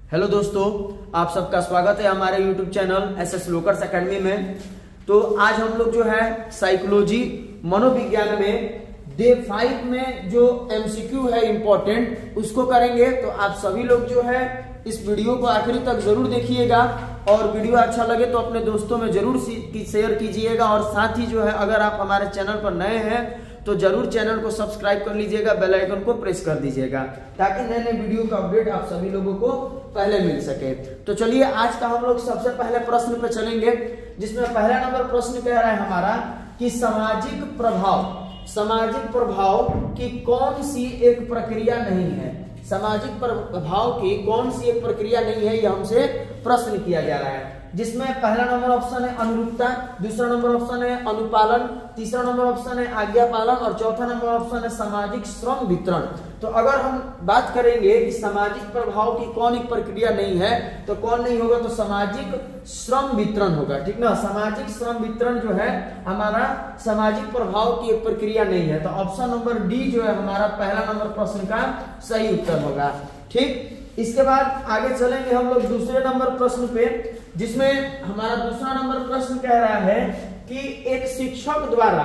Hello दोस्तों, आप सबका स्वागत है हमारे YouTube चैनल एसएस लोकर्स एकेडमी में। तो आज हम लोग जो है साइकोलॉजी मनोविज्ञान में डे 5 में जो MCQ है इम्पोर्टेंट उसको करेंगे। तो आप सभी लोग जो है इस वीडियो को आखिरी तक जरूर देखिएगा और वीडियो अच्छा लगे तो अपने दोस्तों में जरूर शेयर कीजिएगा। और साथ ही जो है अगर आप हमारे चैनल पर नए हैं तो जरूर चैनल को सब्सक्राइब कर लीजिएगा, बेल आइकन को प्रेस कर दीजिएगा ताकि नए नए वीडियो का अपडेट आप सभी लोगों को पहले मिल सके। तो चलिए आज का हम लोग सबसे पहले प्रश्न पे चलेंगे, जिसमें पहला नंबर प्रश्न कह रहा है हमारा कि सामाजिक प्रभाव की कौन सी एक प्रक्रिया नहीं है। सामाजिक प्रभाव की कौन सी एक प्रक्रिया नहीं है, यह हमसे प्रश्न किया जा रहा है। जिसमें पहला नंबर ऑप्शन है अनुरूपता, दूसरा नंबर ऑप्शन है अनुपालन, तीसरा नंबर ऑप्शन है आज्ञा पालन और चौथा नंबर ऑप्शन है सामाजिक श्रम वितरण। तो अगर हम बात करेंगे कि सामाजिक प्रभाव की कौन एक प्रक्रिया नहीं है तो कौन नहीं होगा, तो सामाजिक श्रम वितरण होगा, ठीक ना। सामाजिक श्रम वितरण जो है हमारा सामाजिक प्रभाव की एक प्रक्रिया नहीं है। तो ऑप्शन नंबर डी जो है हमारा पहला नंबर प्रश्न का सही उत्तर होगा, ठीक। इसके बाद आगे चलेंगे हम लोग दूसरे नंबर प्रश्न पे, जिसमें हमारा दूसरा नंबर प्रश्न कह रहा है कि एक शिक्षक द्वारा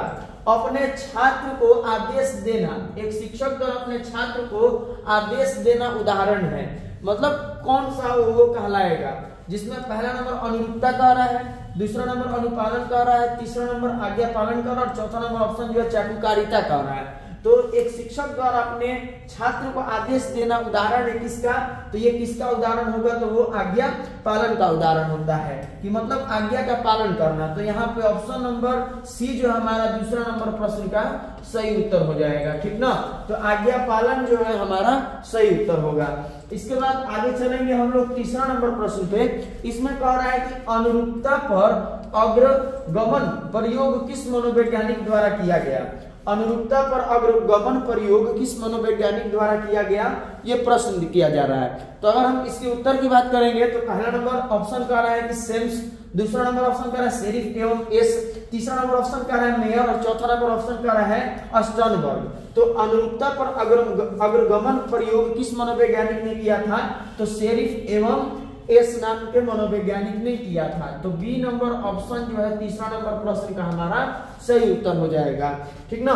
अपने छात्र को आदेश देना, एक शिक्षक द्वारा अपने छात्र को आदेश देना उदाहरण है। मतलब कौन सा वो कहलाएगा, जिसमें पहला नंबर अनुरूपता कह रहा है, दूसरा नंबर अनुपालन कह रहा है, तीसरा नंबर आज्ञा पालन कर रहा है और चौथा नंबर ऑप्शन जो है चाटुकारिता कह रहा है। तो एक शिक्षक द्वारा अपने छात्र को आदेश देना उदाहरण है किसका, तो ये किसका उदाहरण होगा, तो वो आज्ञा पालन का उदाहरण होता है कि मतलब आज्ञा का पालन करना। तो यहाँ पे ऑप्शन नंबर सी जो हमारा दूसरा नंबर प्रश्न का सही उत्तर हो जाएगा, ठीक ना। तो आज्ञा पालन जो है हमारा सही उत्तर होगा। इसके बाद आगे चलेंगे हम लोग तीसरा नंबर प्रश्न पे। इसमें कह रहा है कि अनुरूपता पर अग्रगमन प्रयोग किस मनोवैज्ञानिक द्वारा किया गया। अनुरूपता पर अग्रगमन प्रयोग किस मनोवैज्ञानिक द्वारा किया गया, ये प्रश्न किया जा रहा है। तो अगर हम इसके उत्तर की बात करेंगे तो पहला नंबर ऑप्शन कह रहा है कि सेम्स, दूसरा नंबर ऑप्शन कह रहा है सेरिफ एवं एस, तीसरा नंबर ऑप्शन कह रहा है मेयर और चौथा नंबर ऑप्शन कह रहा है स्टर्नबर्ग। तो अनुरूपता पर अग्रगमन प्रयोग किस मनोवैज्ञानिक ने किया था, तो सेरिफ एवं एस नाम के मनोवैज्ञानिक ने किया था। तो बी नंबर ऑप्शन जो है तीसरा नंबर प्रश्न का हमारा सही उत्तर हो जाएगा, ठीक ना।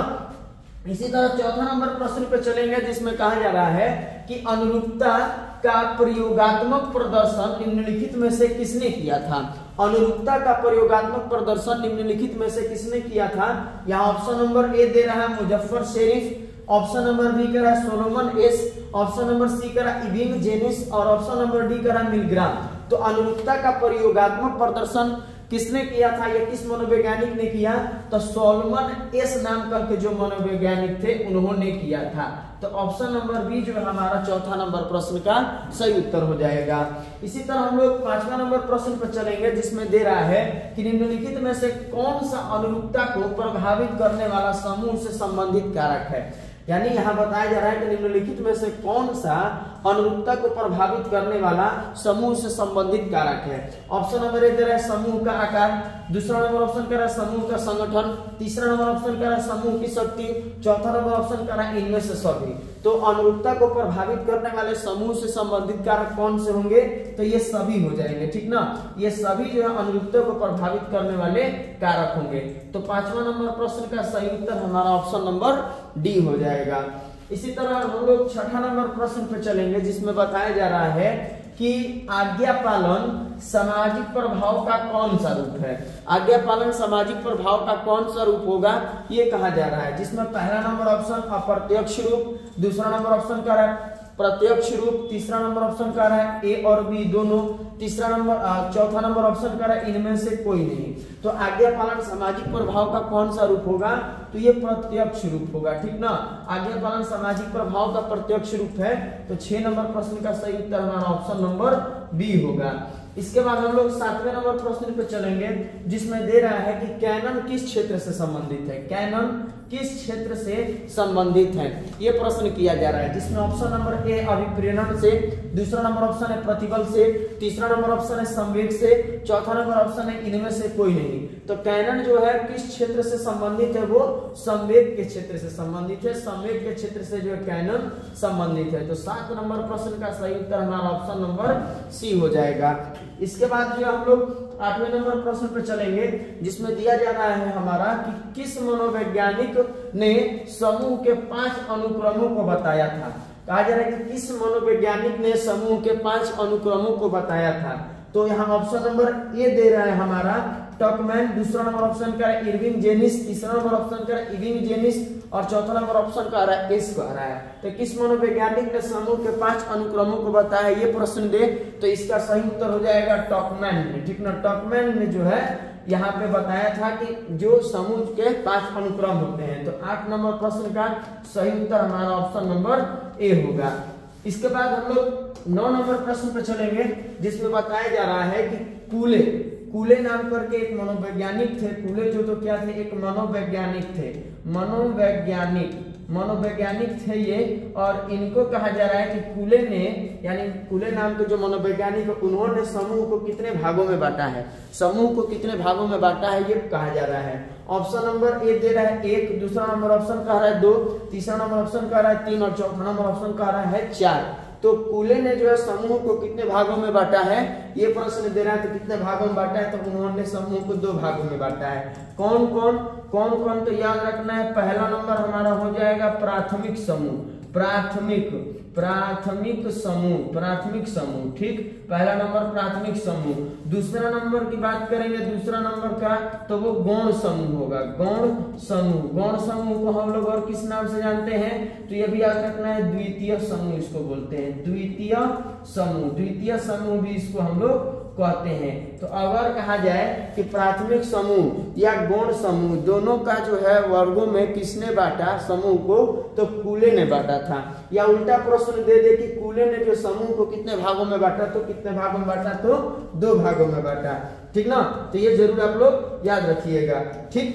इसी तरह चौथा नंबर प्रश्न पे चलेंगे, जिसमें कहा जा रहा है कि अनुरूपता का प्रयोगात्मक प्रदर्शन निम्नलिखित में से किसने किया था। अनुरूपता का प्रयोगात्मक प्रदर्शन निम्नलिखित में से किसने किया था। यहाँ ऑप्शन नंबर ए दे रहा है Muzaffar Sharif, option number B कह रहा है Solomon S, option number C कह रहा है इबिंग जेनिस और ऑप्शन नंबर डी कह रहा है मिलग्राम। तो अनुरूपता का प्रयोगात्मक प्रदर्शन किसने किया था, ये किस मनोवैज्ञानिक ने किया, तो सोलोमन एस नाम करके जो मनोवैज्ञानिक थे उन्होंने किया था। तो ऑप्शन नंबर बी जो है हमारा चौथा नंबर प्रश्न का सही उत्तर हो जाएगा। इसी तरह हम लोग पांचवा नंबर प्रश्न पर चलेंगे, जिसमें दे रहा है कि निम्नलिखित में से कौन सा अनुरूपता को प्रभावित करने वाला समूह से संबंधित कारक है। यानी यहाँ बताया जा रहा है कि निम्नलिखित में से कौन सा अनुरूपता को प्रभावित करने वाला समूह से संबंधित कारक है। ऑप्शन नंबर ए दे रहा है समूह का आकार, दूसरा नंबर ऑप्शन कह रहा है समूह का संगठन, तीसरा नंबर ऑप्शन कह रहा है समूह की शक्ति, चौथा नंबर ऑप्शन कह रहा है इनमें से सभी। तो अनुरूपता को प्रभावित करने वाले समूह से संबंधित कारक कौन से होंगे, तो ये सभी हो जाएंगे, ठीक ना। ये सभी जो है अनुरूपता को प्रभावित करने वाले कारक होंगे। तो पांचवा नंबर प्रश्न का सही उत्तर हमारा ऑप्शन नंबर डी हो जाएगा। इसी तरह हम लोग छठा नंबर प्रश्न पे चलेंगे, जिसमें बताया जा रहा है कि आज्ञा पालन सामाजिक प्रभाव का कौन सा रूप है। आज्ञा पालन सामाजिक प्रभाव का कौन सा रूप होगा, ये कहा जा रहा है। जिसमें पहला नंबर ऑप्शन अप्रत्यक्ष रूप, दूसरा नंबर ऑप्शन कह रहा है प्रत्यक्ष रूप, तीसरा नंबर ऑप्शन कह रहा है ए और बी दोनों, चौथा नंबर ऑप्शन कह रहा है इनमें से कोई नहीं। तो आज्ञा पालन सामाजिक प्रभाव का कौन सा रूप होगा, तो ये प्रत्यक्ष रूप होगा, ठीक ना। आज्ञा पालन सामाजिक प्रभाव का प्रत्यक्ष रूप है। तो 6 नंबर प्रश्न का सही उत्तर हमारा ऑप्शन नंबर बी होगा। इसके बाद हम लोग 7वें नंबर प्रश्न पे चलेंगे, जिसमें दे रहा है कि कैनन किस क्षेत्र से संबंधित है। कैनन किस क्षेत्र से संबंधित है, ये प्रश्न किया जा रहा है। जिसमें ऑप्शन नंबर ए अभिप्रेरण से, दूसरा नंबर ऑप्शन है प्रतिबल से, तीसरा नंबर ऑप्शन है संवेग से, चौथा नंबर ऑप्शन है इनमें से कोई नहीं। तो कैनन जो है किस क्षेत्र से संबंधित है, वो संवेग के क्षेत्र से संबंधित है, संवेग के क्षेत्र से जो है कैनन संबंधित है। तो 7 नंबर प्रश्न का सही उत्तर हमारा ऑप्शन नंबर सी हो जाएगा। इसके बाद जो हम लोग 8वें नंबर प्रश्न पे चलेंगे, जिसमें दिया जा रहा है हमारा कि किस मनोवैज्ञानिक ने समूह के 5 अनुक्रमों को बताया था। कहा जा रहा है कि किस मनोवैज्ञानिक ने समूह के 5 अनुक्रमों को बताया था। तो यहाँ ऑप्शन नंबर ए दे रहा है हमारा टॉकमैन, दूसरा नंबर ऑप्शन का है इरविंग जेनिस, तीसरा नंबर ऑप्शन का है इविंग जेनिस और चौथा नंबर ऑप्शन का रहा है एस का रहा है। तो किस मनोवैज्ञानिक ने समूह के 5 अनुक्रमों को बताया, ये प्रश्न दे तो इसका सही उत्तर हो जाएगा टॉकमैन ने। ठीक ना, टॉकमैन ने जो है यहाँ पे बताया था कि जो समूह के 5 अनुक्रम होते हैं। तो 8 नंबर प्रश्न का सही उत्तर हमारा ऑप्शन नंबर ए होगा। इसके बाद हम लोग 9 नंबर प्रश्न पे चलेंगे, जिसमें बताया जा रहा है कि कूले नाम करके एक मनोवैज्ञानिक थे। कूले जो तो क्या थे, एक मनोवैज्ञानिक थे, मनोवैज्ञानिक थे ये। और इनको कहा जा रहा है कि कूले ने, यानी कूले नाम के जो मनोवैज्ञानिक है, उन्होंने समूह को कितने भागों में बांटा है, समूह को कितने भागों में बांटा है, ये कहा जा रहा है। ऑप्शन नंबर ए दे रहा है 1, दूसरा नंबर ऑप्शन कह रहा है 2, तीसरा नंबर ऑप्शन कह रहा है 3 और चौथा नंबर ऑप्शन कह रहा है 4। तो कूले ने जो है समूह को कितने भागों में बांटा है, ये प्रश्न दे रहा है। तो कितने भागों में बांटा है, तो उन्होंने समूह को 2 भागों में बांटा है। कौन कौन, तो याद रखना है। पहला नंबर हमारा हो जाएगा प्राथमिक समूह, प्राथमिक समूह, ठीक, पहला नंबर प्राथमिक समूह। दूसरा नंबर की बात करेंगे, दूसरा नंबर का, तो वो गौण समूह होगा, गौण समूह को हम लोग और किस नाम से जानते हैं, तो ये भी याद रखना है, द्वितीय समूह इसको बोलते हैं, द्वितीय समूह भी इसको हम लोग कहते हैं। तो अगर कहा जाए कि प्राथमिक समूह या गौण समूह दोनों का जो है वर्गों में किसने बांटा समूह को, तो कूले ने बांटा था। या उल्टा प्रश्न दे दे कि कूले ने जो समूह को कितने भागों में बांटा, तो कितने भागों में बांटा, तो 2 भागों में बांटा। ठीक ना, तो ये जरूर आप लोग याद रखिएगा। ठीक,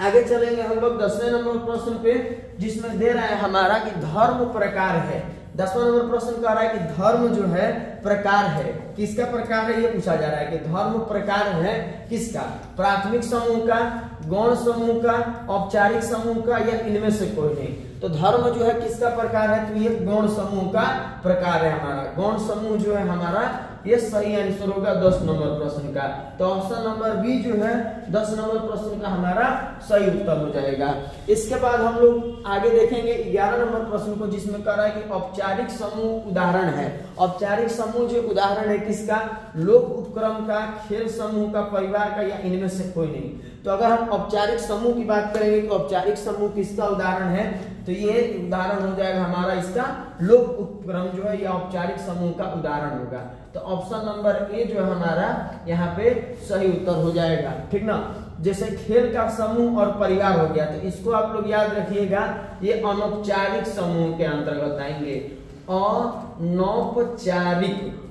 आगे चलेंगे हम लोग 10वें नंबर प्रश्न पे, जिसमें दे रहा है हमारा कि धर्म प्रकार है। 10वां नंबर प्रश्न कह रहा है कि धर्म जो है प्रकार है, किसका प्रकार है, ये पूछा जा रहा है कि धर्म प्रकार है किसका, प्राथमिक समूह का, गौण समूह का, औपचारिक समूह का, या इनमें से कोई नहीं। तो धर्म जो है किसका प्रकार है, तो ये गौण समूह का प्रकार है हमारा। गौण समूह जो है हमारा, ये सही आंसर होगा 10 नंबर प्रश्न का। तो ऑप्शन नंबर बी जो है 10 नंबर प्रश्न का हमारा सही उत्तर हो जाएगा। इसके बाद हम लोग आगे देखेंगे 11 नंबर प्रश्न को, जिसमें कह रहा है कि औपचारिक समूह उदाहरण है। औपचारिक समूह जो उदाहरण है किसका, लोक उपक्रम का, खेल समूह का, परिवार का, या इनमें से कोई नहीं। तो अगर हम औपचारिक समूह की बात करेंगे तो औपचारिक समूह किसका उदाहरण है, तो ये उदाहरण हो जाएगा हमारा इसका लोक उपक्रम जो है, या औपचारिक समूह का उदाहरण होगा। तो ऑप्शन नंबर ए जो है हमारा यहाँ पे सही उत्तर हो जाएगा। ठीक ना, जैसे खेल का समूह और परिवार हो गया, तो इसको आप लोग याद रखिएगा, ये अनौपचारिक समूह के अंतर्गत आएंगे।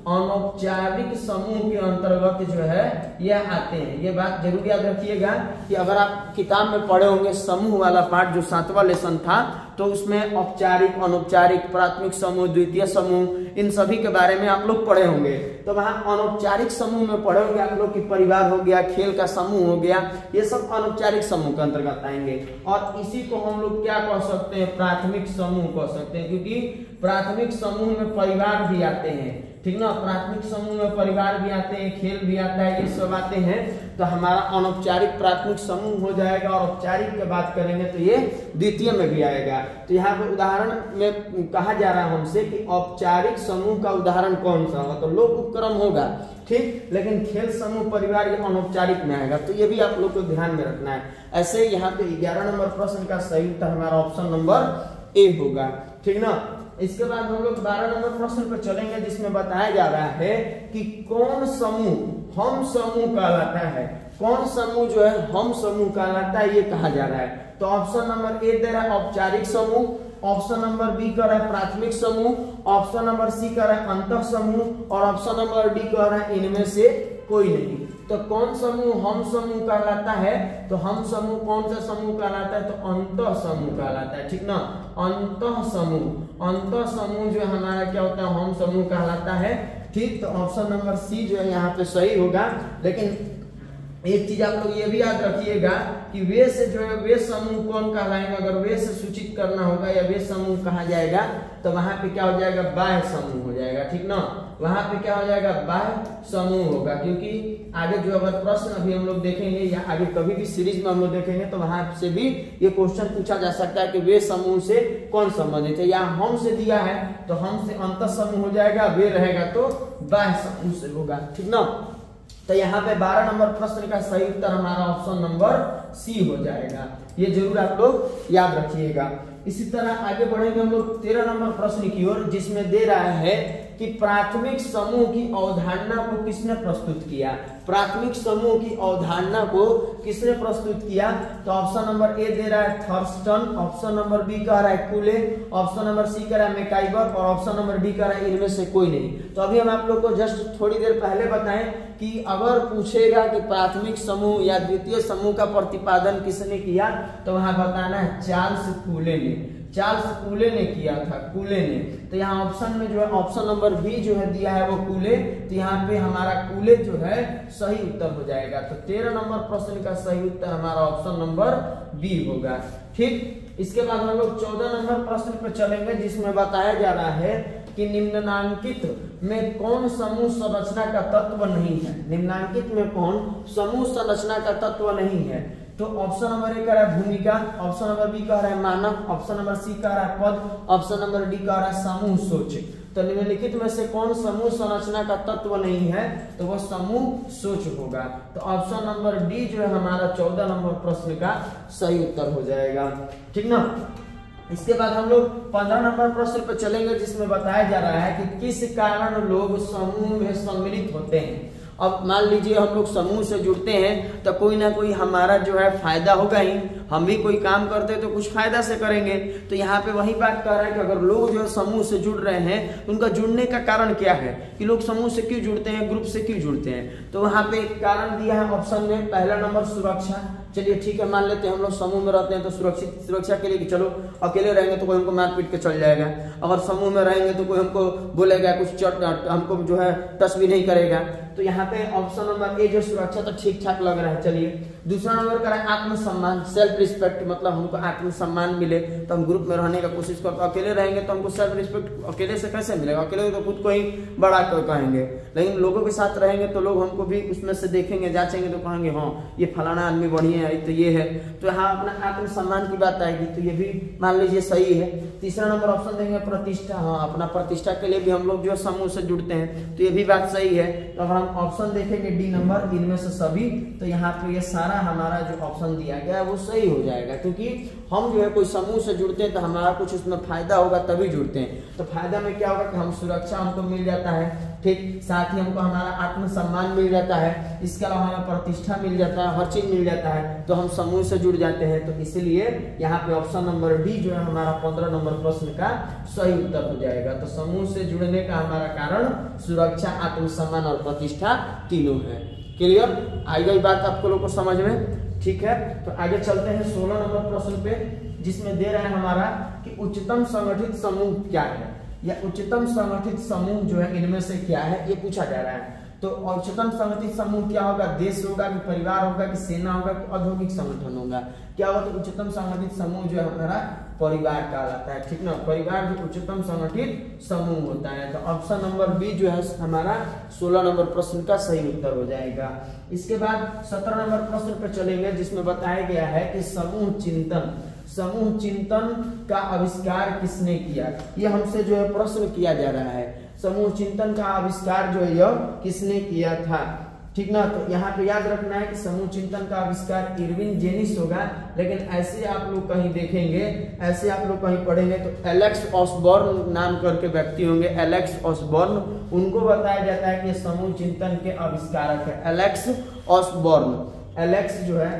अनौपचारिक समूह के अंतर्गत जो है यह आते हैं। ये बात जरूर याद रखिएगा कि अगर आप किताब में पढ़े होंगे समूह वाला पार्ट जो 7वां लेसन था, तो उसमें औपचारिक, अनौपचारिक, प्राथमिक समूह, द्वितीय समूह, इन सभी के बारे में आप लोग पढ़े होंगे। तो वहां अनौपचारिक समूह में पढ़े होंगे आप लोग कि परिवार हो गया, खेल का समूह हो गया, ये सब अनौपचारिक समूह के अंतर्गत आएंगे। और इसी को हम लोग क्या कह सकते हैं, प्राथमिक समूह कह सकते हैं, क्योंकि प्राथमिक समूह में परिवार भी आते हैं। ठीक ना, प्राथमिक समूह में परिवार भी आते हैं, खेल भी आता है, ये सब आते हैं। तो हमारा अनौपचारिक प्राथमिक समूह हो जाएगा, और औपचारिक की बात करेंगे तो ये द्वितीय में भी आएगा। तो यहाँ पे उदाहरण में कहा जा रहा है हमसे कि औपचारिक समूह का उदाहरण कौन सा होगा, तो लोक उपक्रम होगा, ठीक, लेकिन खेल समूह, परिवार, ये अनौपचारिक में आएगा। तो ये भी आप लोग को ध्यान में रखना है। ऐसे यहाँ पे 11 नंबर प्रश्न का सही उत्तर हमारा ऑप्शन नंबर ए होगा। ठीक ना, इसके बाद हम लोग 12 नंबर प्रश्न पर चलेंगे, जिसमें बताया जा रहा है कि कौन समूह हम समूह कहलाता है। कौन समूह जो है हम समूह कहलाता है, ये कहा जा रहा है। तो ऑप्शन नंबर ए दे रहा है औपचारिक समूह, ऑप्शन नंबर बी कह रहा है प्राथमिक समूह, ऑप्शन नंबर सी कह रहा है अंतः समूह, और ऑप्शन नंबर डी कह रहा है इनमें से कोई नहीं। तो कौन समूह हम समूह कहलाता है? तो हम समूह कौन सा समूह कहलाता है? तो अंतः समूह कहलाता है, ठीक ना। अंतः समूह जो हमारा क्या होता है? हम समूह कहलाता है, ठीक। तो ऑप्शन नंबर सी जो है यहाँ पे सही होगा। लेकिन एक चीज आप लोग ये भी याद रखिएगा कि वे से जो है वे समूह कौन कहलाएंगे। अगर वे से सूचित करना होगा या वे समूह कहा जाएगा तो वहां पे क्या हो जाएगा? बाह्य समूह हो जाएगा, ठीक ना। वहां पे क्या हो जाएगा? बाह्य समूह होगा, क्योंकि आगे जो अगर प्रश्न अभी हम लोग देखेंगे या आगे कभी भी सीरीज में हम लोग देखेंगे तो वहां से भी ये क्वेश्चन पूछा जा सकता है कि वे समूह से कौन संबंधित है। या हम से दिया है तो हम से अंतः समूह हो जाएगा, वे रहेगा तो बाह्य समूह से होगा, ठीक ना। तो यहाँ पे 12 नंबर प्रश्न का सही उत्तर हमारा ऑप्शन नंबर सी हो जाएगा। ये जरूर आप लोग याद रखिएगा। इसी तरह आगे बढ़ेंगे हम लोग 13 नंबर प्रश्न की ओर, जिसमें दे रहा है कि प्राथमिक समूह की अवधारणा को किसने प्रस्तुत किया? प्राथमिक समूह की अवधारणा को किसने प्रस्तुत किया? तो ऑप्शन नंबर ए दे रहा है थर्स्टन, ऑप्शन नंबर बी कह रहा है कूले, ऑप्शन नंबर सी कह रहा है मैकाइवर और ऑप्शन नंबर डी कह रहा है इनमें से कोई नहीं। तो अभी हम आप लोग को जस्ट थोड़ी देर पहले बताएं कि अगर पूछेगा कि प्राथमिक समूह या द्वितीय समूह का प्रतिपादन किसने किया तो वहां बताना है चार्ल्स कूले ने। चार्ल्स कूले ने किया था, कूले ने। तो यहाँ ऑप्शन में जो है ऑप्शन नंबर बी जो है दिया है वो कूले, तो यहाँ पे हमारा कूले जो है सही उत्तर हो जाएगा। तो 13 नंबर प्रश्न का सही उत्तर हमारा ऑप्शन नंबर बी होगा, ठीक। इसके बाद हम लोग 14 नंबर प्रश्न पर चलेंगे, जिसमें बताया जा रहा है कि निम्नांकित में कौन समूह संरचना का तत्व नहीं है? निम्नांकित में कौन समूह संरचना का तत्व नहीं है? तो ऑप्शन नंबर ए कह रहा है भूमिका, ऑप्शन नंबर बी कह रहा है मानव, ऑप्शन नंबर सी कह रहा है पद, ऑप्शन नंबर डी कह रहा है समूह सोच। तो निम्नलिखित में से कौन समूह संरचना का तत्व नहीं है? तो वह समूह सोच होगा। तो ऑप्शन नंबर डी जो है हमारा 14 नंबर प्रश्न का सही उत्तर हो जाएगा, ठीक ना। इसके बाद हम लोग 15 नंबर प्रश्न पर चलेंगे, जिसमें बताया जा रहा है कि किस कारण लोग समूह में सम्मिलित होते हैं। अब मान लीजिए हम लोग समूह से जुड़ते हैं तो कोई ना कोई हमारा जो है फायदा होगा ही। हम भी कोई काम करते हैं तो कुछ फायदा से करेंगे। तो यहाँ पे वही बात कर रहा है कि अगर लोग जो है समूह से जुड़ रहे हैं तो उनका जुड़ने का कारण क्या है, कि लोग समूह से क्यों जुड़ते हैं, ग्रुप से क्यों जुड़ते हैं। तो वहाँ पे एक कारण दिया है ऑप्शन में, पहला नंबर सुरक्षा। चलिए ठीक है, मान लेते हैं हम लोग समूह में रहते हैं तो सुरक्षा के लिए कि चलो अकेले रहेंगे तो कोई हमको मार पीट के चल जाएगा, अगर समूह में रहेंगे तो कोई हमको बोलेगा कुछ हमको जो है टच भी नहीं करेगा। तो यहाँ पे ऑप्शन नंबर ए जो सुरक्षा तो ठीक ठाक लग रहा है। चलिए दूसरा नंबर का है आत्मसम्मान, सेल्फ रिस्पेक्ट, मतलब हमको आत्मसम्मान मिले तो हम ग्रुप में रहने का कोशिश करते। अकेले रहेंगे तो हमको सेल्फ रिस्पेक्ट अकेले से कैसे मिलेगा? अकेले तो खुद को ही बड़ा कहेंगे, लेकिन लोगों के साथ रहेंगे तो लोग हमको भी उसमें से देखेंगे, जांचेंगे तो कहेंगे हाँ ये फलाना आदमी बढ़िया है, तो ये है। तो यहाँ अपना आत्मसम्मान की बात आएगी, तो ये भी मान लीजिए सही है। तीसरा नंबर ऑप्शन देंगे प्रतिष्ठा, हाँ अपना प्रतिष्ठा के लिए भी हम लोग जो समूह से जुड़ते हैं, तो ये भी बात सही है। तो अगर हम ऑप्शन देखेंगे डी नंबर इनमें से सभी, तो यहाँ पे ये सारा हमारा जो ऑप्शन दिया गया है वो सही हो जाएगा, क्योंकि हम जो है कोई समूह से जुड़ते हैं तो हमारा कुछ उसमें फायदा होगा तभी जुड़ते हैं। तो फायदा में क्या होगा कि हम सुरक्षा हमको मिल जाता है, ठीक, साथ ही हमको हमारा आत्मसम्मान मिल जाता है, इसके अलावा हमें प्रतिष्ठा मिल जाता है, हर चीज मिल जाता है, तो हम समूह से जुड़ जाते हैं। तो इसलिए यहाँ पे ऑप्शन नंबर डी जो है हमारा 15 नंबर प्रश्न का सही उत्तर हो जाएगा। तो समूह से जुड़ने का हमारा कारण सुरक्षा, आत्मसम्मान और प्रतिष्ठा तीनों है। क्लियर? आई गई बात आपको लोग को समझ में? ठीक है, तो आगे चलते हैं 16 नंबर प्रश्न पे, जिसमें दे रहा है हमारा कि उच्चतम संगठित समूह क्या है, या उच्चतम संगठित समूह जो है इनमें से क्या है, ये पूछा जा रहा है। तो उच्चतम संगठित समूह क्या होगा? देश होगा कि परिवार होगा कि सेना होगा कि औद्योगिक संगठन होगा? क्या होगा? तो उच्चतम संगठित समूह जो है हमारा परिवार कहलाता है, ठीक ना। परिवार जो उच्चतम संगठित समूह होता है। तो ऑप्शन नंबर बी जो है हमारा 16 नंबर प्रश्न का सही उत्तर हो जाएगा। इसके बाद 17 नंबर प्रश्न पर चलेंगे, जिसमें बताया गया है कि समूह चिंतन का आविष्कार किसने किया? ये हमसे जो है प्रश्न किया जा रहा है, समूह चिंतन का आविष्कार जो है यह किसने किया था, ठीक ना। तो यहाँ पे याद रखना है कि समूह चिंतन का आविष्कार इरविन जेनिस होगा, लेकिन ऐसे आप लोग कहीं देखेंगे, ऐसे आप लोग कहीं पढ़ेंगे तो एलेक्स ऑसबॉर्न नाम करके व्यक्ति होंगे, एलेक्स ऑसबॉर्न, उनको बताया जाता है कि समूह चिंतन के आविष्कारक है एलेक्स ऑसबॉर्न। एलेक्स जो है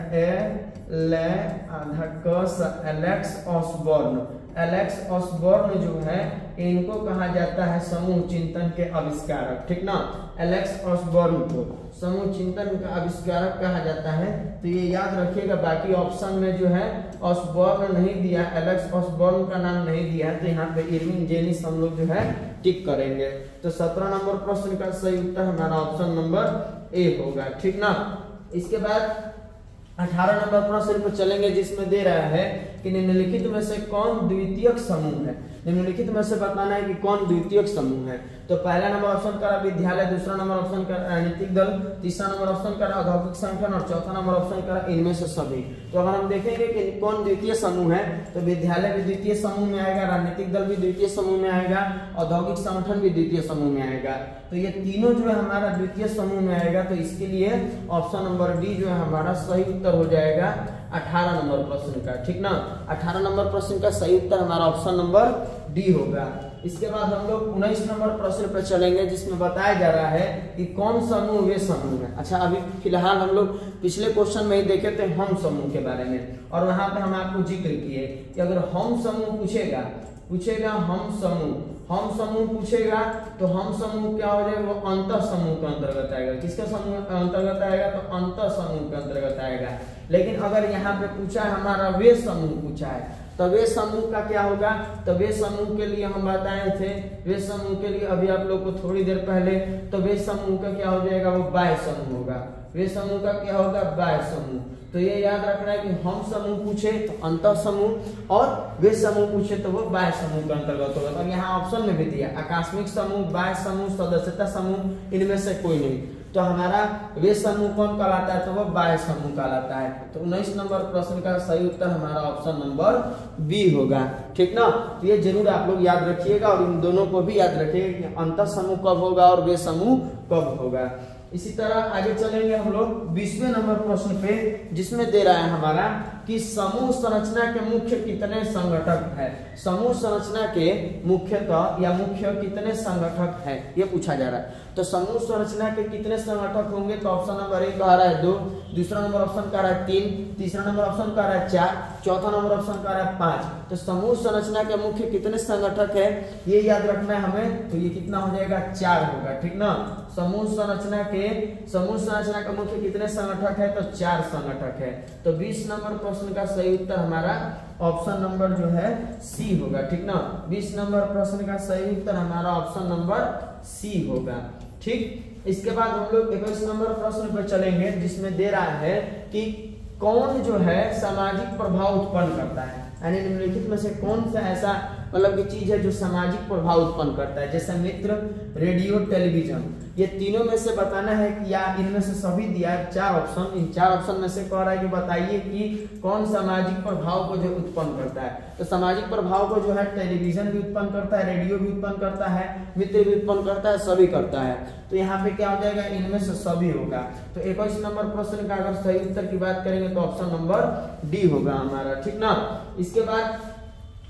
एलेक्स ऑसबॉर्न, एलेक्स ऑसबॉर्न जो है इनको कहा जाता है समूह चिंतन के आविष्कारक, ठीक ना। एलेक्स ऑसबॉर्न को समूह चिंतन का आविष्कारक कहा जाता है। तो ये याद रखिएगा, बाकी ऑप्शन में जो है ऑसबॉर्न नहीं दिया, एलेक्स ऑसबॉर्न का नाम नहीं दिया है, तो यहाँ पे इरविन जेनिस हम लोग जो है टिक करेंगे। तो 17 नंबर प्रश्न का सही उत्तर हमारा ऑप्शन नंबर ए होगा, ठीक ना। इसके बाद 18 नंबर प्रश्न पर चलेंगे, जिसमें दे रहा है कि निम्नलिखित में से कौन द्वितीयक समूह है। निम्नलिखित में से बताना है कि कौन द्वितीयक समूह है। तो पहला नंबर ऑप्शन का विद्यालय, दूसरा नंबर ऑप्शन का राजनीतिक दल, तीसरा नंबर ऑप्शन का औद्योगिक संगठन और चौथा नंबर ऑप्शन का इनमें से सभी। तो अगर हम देखेंगे कि कौन द्वितीय समूह है, तो विद्यालय भी द्वितीय समूह में आएगा, राजनीतिक दल भी द्वितीय समूह में आएगा, औद्योगिक संगठन भी द्वितीय समूह में आएगा। तो ये तीनों जो है हमारा द्वितीय समूह में आएगा। तो इसके लिए ऑप्शन नंबर डी जो है हमारा सही उत्तर हो जाएगा 18 नंबर प्रश्न का, ठीक ना। 18 नंबर प्रश्न का सही उत्तर हमारा ऑप्शन नंबर डी होगा। इसके बाद हम लोग 19 नंबर प्रश्न पर चलेंगे, जिसमें बताया जा रहा है कि कौन समूह वे समूह है। अच्छा, अभी फिलहाल हम लोग पिछले क्वेश्चन में ही देखे थे हम समूह के बारे में, और वहां पे हम आपको जिक्र किए कि अगर हम समूह पूछेगा हम समूह पूछेगा तो हम समूह क्या हो जाएगा, वो अंतर समूह के अंतर्गत आएगा। किसके समूह के अंतर्गत आएगा, तो अंतर समूह के अंतर्गत आएगा। लेकिन अगर यहाँ पे पूछा है हमारा वे समूह पूछा है, तो वे समूह का क्या होगा, तो वे समूह के लिए हम बताए थे, वे समूह के लिए अभी आप लोग को थोड़ी देर पहले, तो वे समूह का क्या हो जाएगा, वो बाह्य समूह होगा। वे समूह का क्या होगा, बाह्य समूह। तो ये याद रखना है कि हम समूह पूछे तो अंतर समूह, और वे समूह पूछे तो वो बाह्य समूह के अंतर्गत होगा। और यहाँ ऑप्शन में भी दिया आकस्मिक समूह, बाह्य समूह, सदस्यता समूह, इनमें से कोई नहीं। तो हमारा वे समूह कौन कहलाता है, तो वो बाह्य समूह कहलाता है। तो 19 नंबर प्रश्न का सही उत्तर हमारा ऑप्शन नंबर बी होगा, ठीक ना। तो ये जरूर आप लोग याद रखिएगा, और इन दोनों को भी याद रखिएगा कि अंतर समूह कब होगा और वे समूह कब होगा। इसी तरह आगे चलेंगे हम लोग 20वें नंबर प्रश्न पे, जिसमें दे रहा है हमारा कि समूह संरचना के मुख्य कितने संगठक है। समूह संरचना के मुख्यतः या मुख्य कितने संगठक है, ये पूछा जा रहा है। तो समूह संरचना के कितने संगठक होंगे, तो ऑप्शन नंबर 1 कह रहा है 2, दूसरा नंबर ऑप्शन कह रहा है 3, तीसरा नंबर ऑप्शन कह रहा है 4, चौथा नंबर ऑप्शन कह रहा है 5। तो समूह संरचना के मुख्य कितने संगठक है, ये याद रखना है हमें। तो ये कितना हो जाएगा, 4 होगा, ठीक ना। समूह संरचना का मुख्य कितने संगठक है, तो 4 संगठक है। तो 20 नंबर प्रश्न का सही उत्तर हमारा ऑप्शन नंबर जो है सी होगा, ठीक ना। 20 नंबर प्रश्न का सही उत्तर हमारा ऑप्शन नंबर सी होगा, ठीक। इसके बाद हम लोग 21 नंबर प्रश्न पर चलेंगे, जिसमें दे रहा है कि कौन जो है सामाजिक प्रभाव उत्पन्न करता है। यानी निम्नलिखित में से कौन सा ऐसा मतलब की चीज है जो सामाजिक प्रभाव उत्पन्न करता है, जैसे मित्र, रेडियो, टेलीविजन। ये तीनों में से बताना है कि या इनमें से सभी दिया है 4 ऑप्शन। इन 4 ऑप्शन में से कह रहा है कि बताइए कि कौन सामाजिक प्रभाव को जो उत्पन्न करता है। तो सामाजिक प्रभाव को जो है टेलीविजन भी उत्पन्न करता है, रेडियो भी उत्पन्न करता है, मित्र भी उत्पन्न करता है, सभी करता है। तो यहाँ पे क्या हो जाएगा, इनमें से सभी होगा। तो 21 नंबर प्रश्न का अगर सही उत्तर की बात करेंगे तो ऑप्शन नंबर डी होगा हमारा, ठीक ना। इसके बाद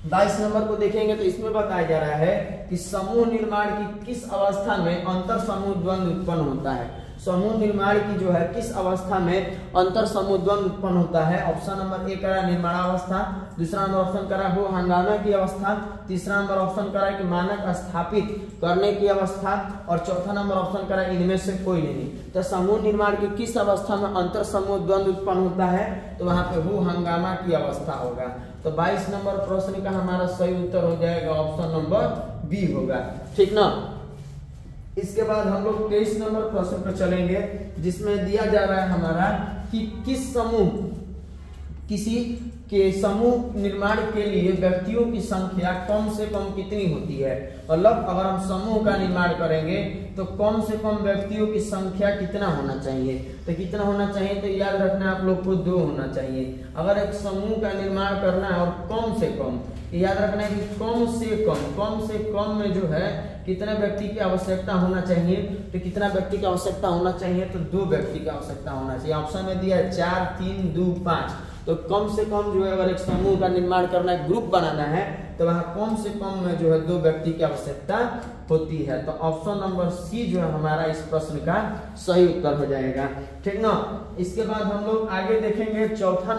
22 नंबर को देखेंगे, तो इसमें बताया जा रहा है कि समूह निर्माण की किस अवस्था में अंतर समूह द्वंद्व उत्पन्न होता है। समूह निर्माण की जो है किस अवस्था में अंतर समूह द्वंद्व उत्पन्न होता है। ऑप्शन नंबर 1 करा निर्माणावस्था, दूसरा नंबर ऑप्शन करा हो हंगामा की अवस्था, तीसरा नंबर ऑप्शन करा कि मानक स्थापित करने की अवस्था, और चौथा नंबर ऑप्शन करा इनमें से कोई नहीं। तो समूह निर्माण की किस अवस्था में अंतर समूह द्वंद्व उत्पन्न होता है, तो वहां पे हो हंगामा की अवस्था होगा। तो 22 नंबर प्रश्न का हमारा सही उत्तर हो जाएगा ऑप्शन नंबर बी होगा, ठीक ना। इसके बाद हम लोग 23 नंबर प्रश्न पर चलेंगे, जिसमें दिया जा रहा है हमारा कि किसी के समूह निर्माण के लिए व्यक्तियों की संख्या कम से कम कितनी होती है। मतलब अगर हम समूह का निर्माण करेंगे तो कम से कम व्यक्तियों की संख्या कितना होना चाहिए। तो कितना होना चाहिए, तो याद रखना आप लोग को 2 होना चाहिए। अगर एक समूह का निर्माण करना है और कम से कम, याद रखना है कि कम से कम में जो है कितने व्यक्ति की आवश्यकता होना चाहिए। तो कितना व्यक्ति की आवश्यकता होना चाहिए, तो 2 व्यक्ति की आवश्यकता होना चाहिए। ऑप्शन में दिया है 4, 3, 2, 5। तो कम से कम जो है अगर एक समूह का निर्माण करना है, ग्रुप बनाना है, तो वहाँ कम से कम में जो है 2 व्यक्ति की आवश्यकता होती है। तो ऑप्शन नंबर सी जो है हमारा इस प्रश्न का सही उत्तर हो जाएगा, ठीक ना। इसके बाद हम लोग आगे देखेंगे चौथा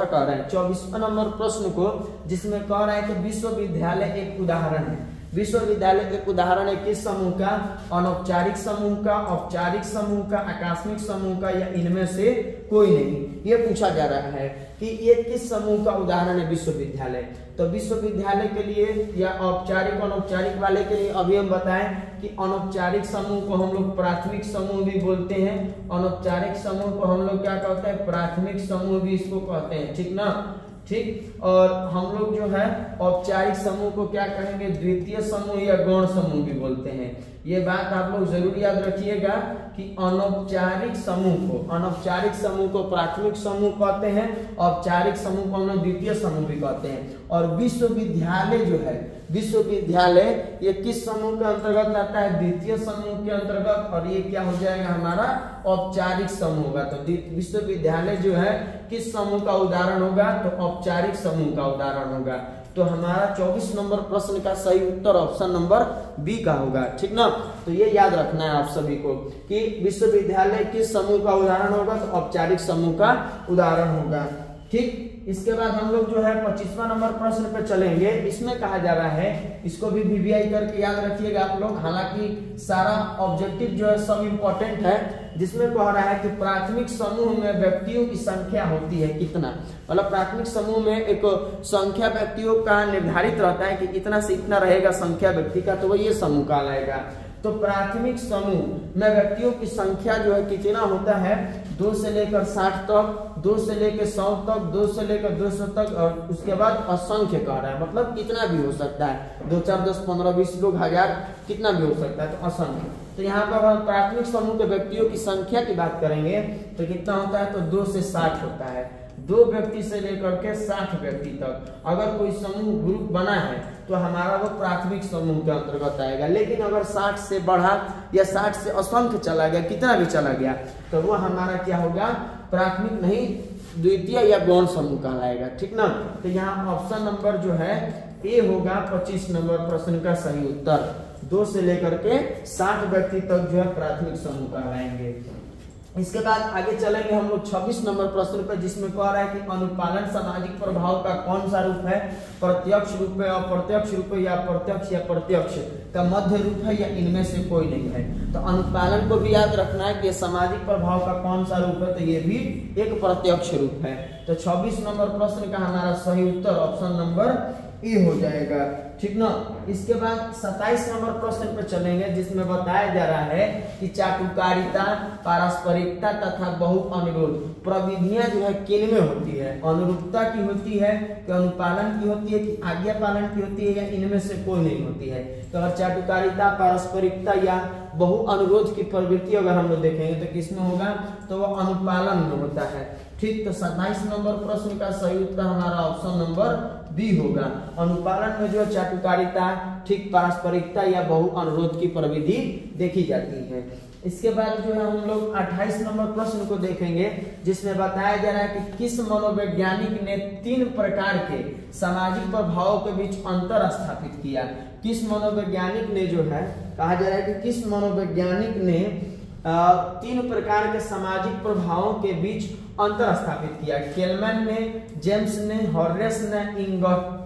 कह रहे हैं 24वां नंबर प्रश्न को, जिसमें कह रहा है कि विश्वविद्यालय एक उदाहरण है। विश्वविद्यालय एक उदाहरण है किस समूह का? अनौपचारिक समूह का, औपचारिक समूह का, आकस्मिक समूह का, या इनमें से कोई नहीं। ये पूछा जा रहा है कि ये किस समूह का उदाहरण है विश्वविद्यालय। तो विश्वविद्यालय के लिए या औपचारिक अनौपचारिक वाले के लिए अभी हम बताएं कि अनौपचारिक समूह को हम लोग प्राथमिक समूह भी बोलते हैं, अनौपचारिक समूह को हम लोग क्या कहते हैं? प्राथमिक समूह भी इसको कहते हैं, ठीक ना, ठीक। और हम लोग जो है औपचारिक समूह को क्या कहेंगे? द्वितीय समूह या गौण समूह भी बोलते हैं। ये बात आप लोग जरूर याद रखिएगा कि अनौपचारिक समूह को प्राथमिक समूह कहते हैं, औपचारिक समूह को हम लोग द्वितीय समूह भी कहते हैं। और विश्वविद्यालय जो है, विश्वविद्यालय ये किस समूह के अंतर्गत आता है? द्वितीय समूह के अंतर्गत, और ये क्या हो जाएगा? हमारा औपचारिक समूह होगा। तो विश्वविद्यालय जो है किस समूह का उदाहरण होगा? तो औपचारिक समूह का उदाहरण होगा। तो हमारा 24 नंबर प्रश्न का सही उत्तर ऑप्शन नंबर बी का होगा, ठीक ना। तो ये याद रखना है आप सभी को कि विश्वविद्यालय किस समूह का उदाहरण होगा? तो औपचारिक समूह का उदाहरण होगा, ठीक। इसके बाद हम लोग जो है 25वां नंबर प्रश्न पे चलेंगे। इसमें कहा जा रहा है, इसको भी वीवीआई करके याद रखिएगा आप लोग, हालांकि सारा ऑब्जेक्टिव जो है सब इम्पोर्टेंट है। जिसमें कह रहा है कि प्राथमिक समूह में व्यक्तियों की संख्या होती है कितना, मतलब प्राथमिक समूह में एक संख्या व्यक्तियों का निर्धारित रहता है कि इतना से इतना रहेगा संख्या व्यक्ति का, तो वो ये समूह कहलाएगा। तो प्राथमिक समूह में व्यक्तियों की संख्या जो है कितना होता है? 2 से लेकर 60 तक, 2 से लेकर 100 तक, 2 से लेकर 200 तक, और उसके बाद असंख्य कह रहा है, मतलब कितना भी हो सकता है, 2, 4, 10, 15, 20 लोग, 1000, कितना भी हो सकता है, तो असंख्य। तो यहाँ पर हम प्राथमिक समूह के व्यक्तियों की संख्या की बात करेंगे तो कितना होता है? तो 2 से 60 होता है, 2 व्यक्ति से लेकर के 60 व्यक्ति तक अगर कोई समूह ग्रुप बना है तो हमारा वो प्राथमिक समूह के अंतर्गत आएगा। लेकिन अगर 60 से बढ़ा या 60 से असंख्य चला गया, कितना भी चला गया, तो वो हमारा क्या होगा? प्राथमिक नहीं, द्वितीय या गौण समूह कहलाएगा, ठीक ना। तो यहाँ ऑप्शन नंबर जो है ए होगा 25 नंबर प्रश्न का सही उत्तर। 2 से लेकर के 60 व्यक्ति तक जो है प्राथमिक समूह कहलाएंगे। इसके बाद आगे चलेंगे हम लोग 26 नंबर प्रश्न पर, जिसमें कह रहा है कि अनुपालन सामाजिक प्रभाव का कौन सा रूप है? प्रत्यक्ष रूप है, अप्रत्यक्ष रूप है, या प्रत्यक्ष या प्रत्यक्ष का मध्य रूप है, या इनमें से कोई नहीं है। तो अनुपालन को भी याद रखना है कि सामाजिक प्रभाव का कौन सा रूप है, तो ये भी एक प्रत्यक्ष रूप है। तो 26 नंबर प्रश्न का हमारा सही उत्तर ऑप्शन नंबर ए हो जाएगा, ठीक ना। इसके बाद 27 नंबर प्रश्न पर चलेंगे, जिसमें बताया जा रहा है कि चाटुकारिता, पारस्परिकता तथा बहु अनुरोध प्रविधियां जो है किन में होती है? अनुरूपता की होती है, कि अनुपालन की होती है, कि आज्ञा पालन की होती है, या इनमें से कोई नहीं होती है। तो अगर चाटुकारिता, पारस्परिकता या बहु अनुरोध की प्रवृत्ति अगर हम लोग देखेंगे तो किसमें होगा? तो वो अनुपालन में होता है, ठीक। तो 27 नंबर प्रश्न का सही उत्तर हमारा ऑप्शन नंबर बी होगा। अनुपालन में जो चाटुकारिता, ठीक, पारस्परिकता या बहु अनुरोध की प्रविधि देखी जाती है। इसके बाद जो है हम लोग 28 नंबर प्रश्न को देखेंगे, जिसमें बताया जा रहा है कि किस मनोवैज्ञानिक ने 3 प्रकार के सामाजिक प्रभावों के बीच अंतर स्थापित किया। किस मनोवैज्ञानिक ने जो है, कहा जा रहा है कि किस मनोवैज्ञानिक ने 3 प्रकार के सामाजिक प्रभावों के बीच अंतर स्थापित किया। केल्मैन ने, जेम्स ने, हॉर्रेस ने,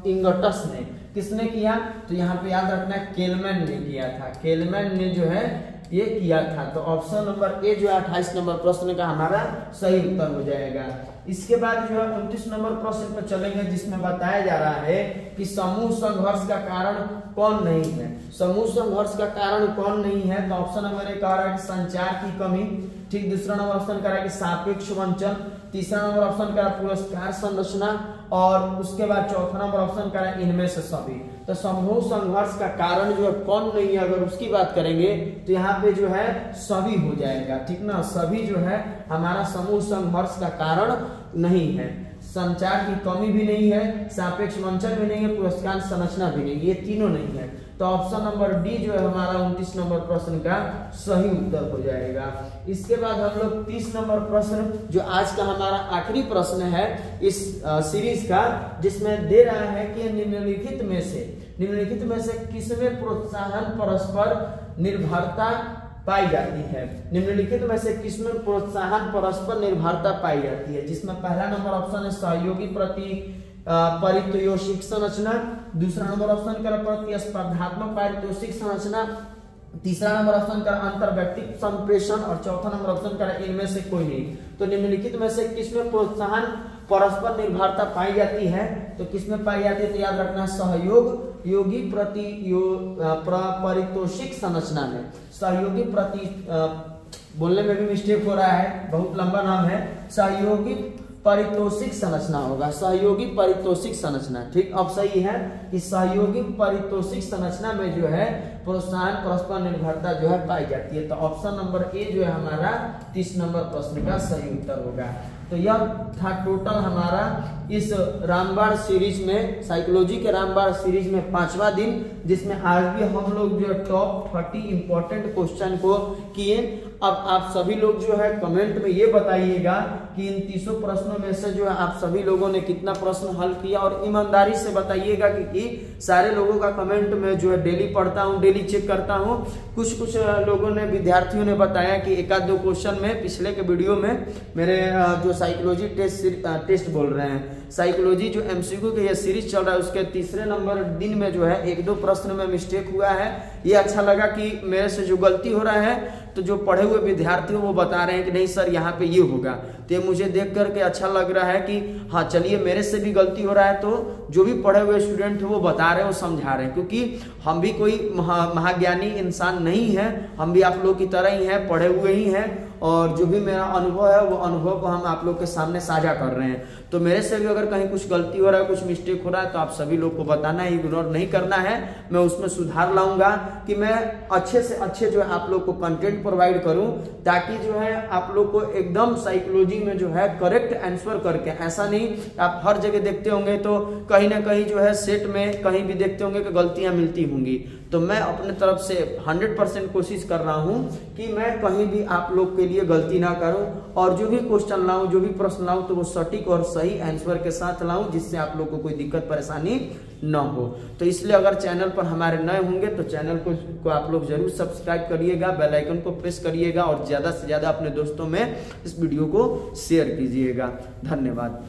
इंगटस ने। किसने किया? तो यहाँ पे याद रखना है केल्मैन ने किया था, केल्मैन ने जो है ये किया था। तो ऑप्शन नंबर ए जो है 28 नंबर प्रश्न का हमारा सही उत्तर हो जाएगा। इसके बाद जो है 29 नंबर प्रश्न पर चलेंगे, जिसमें बताया जा रहा है कि समूह संघर्ष का कारण कौन नहीं है। समूह संघर्ष का कारण कौन नहीं है? तो ऑप्शन नंबर ए कह रहा है कि संचार की कमी, ठीक। दूसरा नंबर ऑप्शन कह रहा है कि सापेक्ष वंचन, तीसरा नंबर ऑप्शन कह रहा है पुरस्कार संरचना, और उसके बाद चौथा नंबर ऑप्शन कह रहा है इनमें से सभी। तो समूह संघर्ष का कारण जो है कौन नहीं है, अगर उसकी बात करेंगे तो यहाँ पे जो है सभी हो जाएगा, ठीक ना। सभी जो है हमारा समूह संघर्ष का कारण नहीं है। संचार की कमी भी नहीं है, सापेक्ष मंचन भी नहीं है, पुरस्कार संरचना भी नहीं, ये तीनों नहीं है। तो ऑप्शन नंबर डी जो है हमारा 29 नंबर प्रश्न का सही उत्तर हो जाएगा। इसके बाद हम लोग 30 नंबर प्रश्न जो आज का हमारा आखिरी प्रश्न है इस सीरीज का, जिसमें दे रहा है कि निम्नलिखित में से किसमें प्रोत्साहन परस्पर निर्भरता पाई जाती है। निम्नलिखित में से किसमें प्रोत्साहन परस्पर निर्भरता पाई जाती है, जिसमें पहला नंबर ऑप्शन है सहयोगी पारितोषिक संरचना, दूसरा नंबर ऑप्शन का प्रतिस्पर्धात्मक पारितोषिक संरचना, तीसरा नंबर ऑप्शन का अंतर्व्यक्तिक संप्रेषण और चौथा नंबर ऑप्शन का इनमें से कोई नहीं। तो निम्नलिखित में से किसमें प्रोत्साहन परस्पर निर्भरता पाई जाती है, तो किसमें पाई जाती है, तो याद रखना सहयोगी पारितोषिक संरचना में। सहयोगी बोलने में भी मिस्टेक हो रहा है, बहुत लंबा नाम है, सहयोगी पारितोषिक संरचना होगा, सहयोगी पारितोषिक संरचना। ठीक, अब सही है कि सहयोगी पारितोषिक संरचना में जो है प्रोत्साहन परस्पर निर्भरता जो है पाई जाती है। तो ऑप्शन नंबर ए जो है हमारा 30 नंबर प्रश्न का सही उत्तर होगा। तो यह था टोटल हमारा इस रामबाण सीरीज में, साइकोलॉजी के रामबाण सीरीज में 5वां दिन, जिसमें आज भी हम लोग जो टॉप 30 इंपॉर्टेंट क्वेश्चन को किए। अब आप सभी लोग जो है कमेंट में ये बताइएगा कि इन 30 प्रश्नों में से जो है आप सभी लोगों ने कितना प्रश्न हल किया, और ईमानदारी से बताइएगा कि सारे लोगों का कमेंट में जो है डेली पढ़ता हूँ, डेली चेक करता हूँ। कुछ लोगों ने, विद्यार्थियों ने बताया कि एक आध दो क्वेश्चन में पिछले के वीडियो में मेरे जो साइकोलॉजी टेस्ट बोल रहे हैं, साइकोलॉजी जो एमसीक्यू की ये सीरीज चल रहा है उसके तीसरे नंबर दिन में जो है एक दो प्रश्न में मिस्टेक हुआ है। ये अच्छा लगा कि मेरे से जो गलती हो रहा है, तो जो पढ़े हुए विद्यार्थी वो बता रहे हैं कि नहीं सर यहाँ पे ये होगा, तो ये मुझे देख करके अच्छा लग रहा है कि हाँ चलिए मेरे से भी गलती हो रहा है, तो जो भी पढ़े हुए स्टूडेंट है वो बता रहे हैं, वो समझा रहे हैं, क्योंकि हम भी कोई महाज्ञानी इंसान नहीं है, हम भी आप लोग की तरह ही हैं, पढ़े हुए ही हैं, और जो भी मेरा अनुभव है वो अनुभव को हम आप लोग के सामने साझा कर रहे हैं। तो मेरे से भी अगर कहीं कुछ गलती हो रहा है, कुछ मिस्टेक हो रहा है, तो आप सभी लोग को बताना है, इग्नोर नहीं करना है। मैं उसमें सुधार लाऊंगा कि मैं अच्छे से अच्छे जो है आप लोग को कंटेंट प्रोवाइड करूं, ताकि जो है आप लोग को एकदम साइकोलॉजी में जो है करेक्ट आंसर करके, ऐसा नहीं आप हर जगह देखते होंगे तो कहीं ना कहीं जो है सेट में कहीं भी देखते होंगे कि गलतियां मिलती होंगी। तो मैं अपने तरफ से 100% कोशिश कर रहा हूं कि मैं कहीं भी आप लोग के लिए गलती ना करूं, और जो भी क्वेश्चन लाऊं, जो भी प्रश्न लाऊं, तो वो सटीक और सही आंसर के साथ लाऊं, जिससे आप लोग को कोई दिक्कत परेशानी न हो। तो इसलिए अगर चैनल पर हमारे नए होंगे तो चैनल को आप लोग जरूर सब्सक्राइब करिएगा, बेल आइकन को प्रेस करिएगा, और ज्यादा से ज्यादा अपने दोस्तों में इस वीडियो को शेयर कीजिएगा। धन्यवाद।